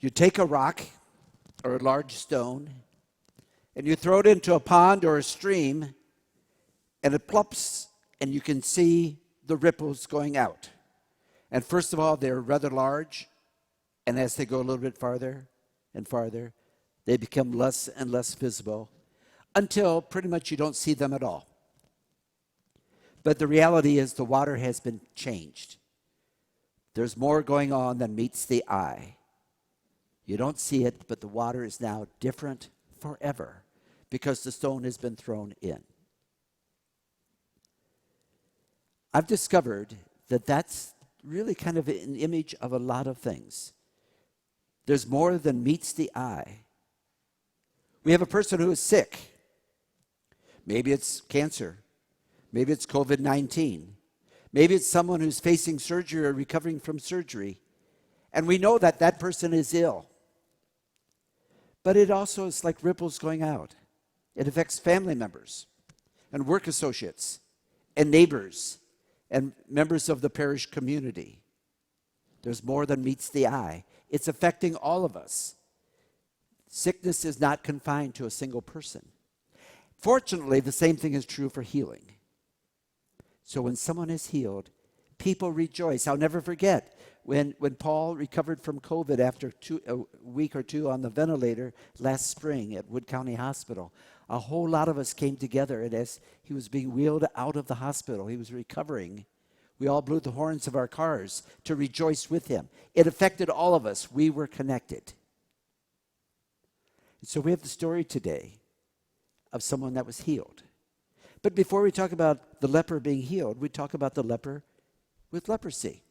You take a rock or a large stone, and you throw it into a pond or a stream, and it plops, and you can see the ripples going out. And first of all, they're rather large, and as they go a little bit farther and farther, they become less and less visible until pretty much you don't see them at all. But the reality is the water has been changed. There's more going on than meets the eye. You don't see it, but the water is now different forever because the stone has been thrown in. I've discovered that that's really kind of an image of a lot of things. There's more than meets the eye. We have a person who is sick. Maybe it's cancer. Maybe it's COVID-19. Maybe it's someone who's facing surgery or recovering from surgery. And we know that that person is ill. But it also is like ripples going out. It affects family members and work associates and neighbors and members of the parish community. There's more than meets the eye. It's affecting all of us. Sickness is not confined to a single person. Fortunately, the same thing is true for healing. So when someone is healed, people rejoice. I'll never forget when Paul recovered from COVID after a week or two on the ventilator last spring at Wood County Hospital. A whole lot of us came together, and as he was being wheeled out of the hospital, he was recovering. We all blew the horns of our cars to rejoice with him. It affected all of us. We were connected. And so we have the story today of someone that was healed. But before we talk about the leper being healed, we talk about the leper with leprosy.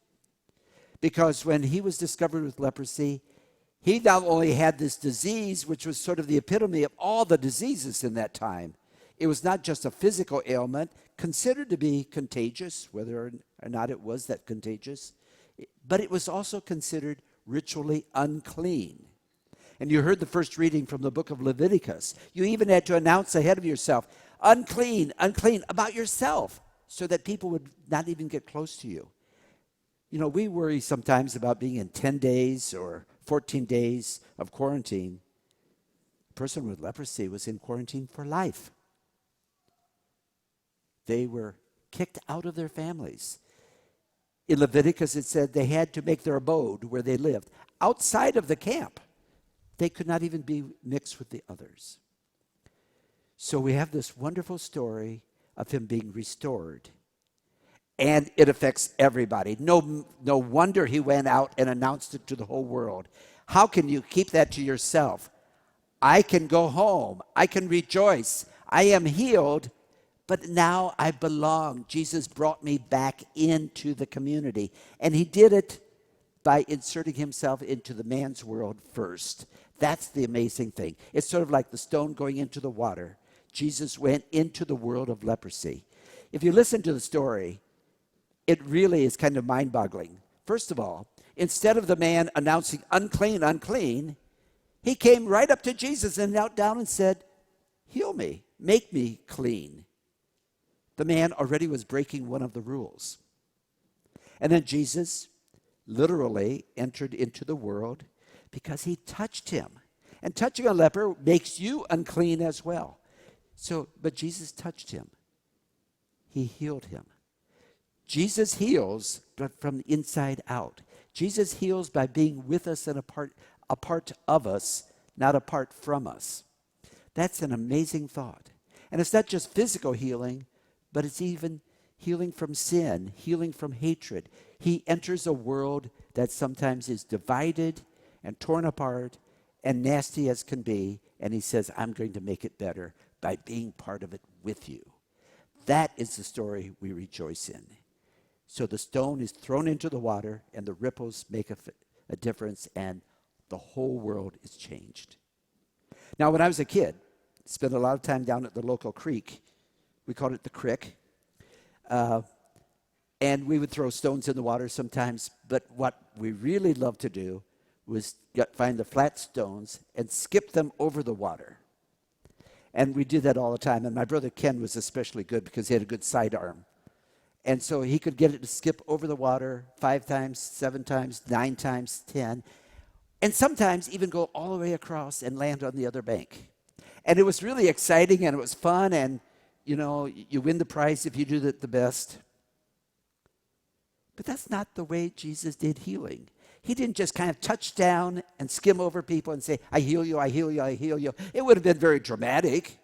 Because when he was discovered with leprosy, he not only had this disease, which was sort of the epitome of all the diseases in that time. It was not just a physical ailment, considered to be contagious, whether or not it was that contagious, but it was also considered ritually unclean. And you heard the first reading from the book of Leviticus. You even had to announce ahead of yourself, unclean, unclean, about yourself, so that people would not even get close to you. You know, we worry sometimes about being in 10 days or 14 days of quarantine. A person with leprosy was in quarantine for life. They were kicked out of their families. In Leviticus, it said they had to make their abode where they lived outside of the camp. They could not even be mixed with the others. So we have this wonderful story of him being restored. And it affects everybody. No wonder he went out and announced it to the whole world. How can you keep that to yourself? I can go home. I can rejoice. I am healed, but now I belong. Jesus brought me back into the community. And he did it by inserting himself into the man's world first. That's the amazing thing. It's sort of like the stone going into the water. Jesus went into the world of leprosy. If you listen to the story, it really is kind of mind-boggling. First of all, instead of the man announcing unclean, unclean, he came right up to Jesus and knelt down and said, heal me, make me clean. The man already was breaking one of the rules. And then Jesus literally entered into the world because he touched him. And touching a leper makes you unclean as well. But Jesus touched him. He healed him. Jesus heals, but from the inside out. Jesus heals by being with us and a part of us, not apart from us. That's an amazing thought. And it's not just physical healing, but it's even healing from sin, healing from hatred. He enters a world that sometimes is divided and torn apart and nasty as can be, and he says, I'm going to make it better by being part of it with you. That is the story we rejoice in. So the stone is thrown into the water, and the ripples make a difference, and the whole world is changed. Now, when I was a kid, spent a lot of time down at the local creek. We called it the crick. And we would throw stones in the water sometimes, but what we really loved to do was find the flat stones and skip them over the water. And we did that all the time, and my brother Ken was especially good because he had a good sidearm. And so he could get it to skip over the water 5 times, 7 times, 9 times, 10. and sometimes even go all the way across and land on the other bank. And it was really exciting and it was fun, and you win the prize if you do it the best. But that's not the way Jesus did healing. He didn't just kind of touch down and skim over people and say, I heal you, I heal you, I heal you. It would have been very dramatic.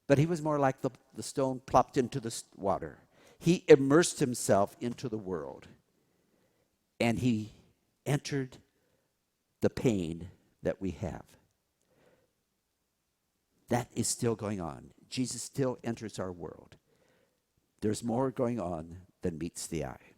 But he was more like the stone plopped into the water. He immersed himself into the world. And he entered the pain that we have. That is still going on. Jesus still enters our world. There's more going on than meets the eye.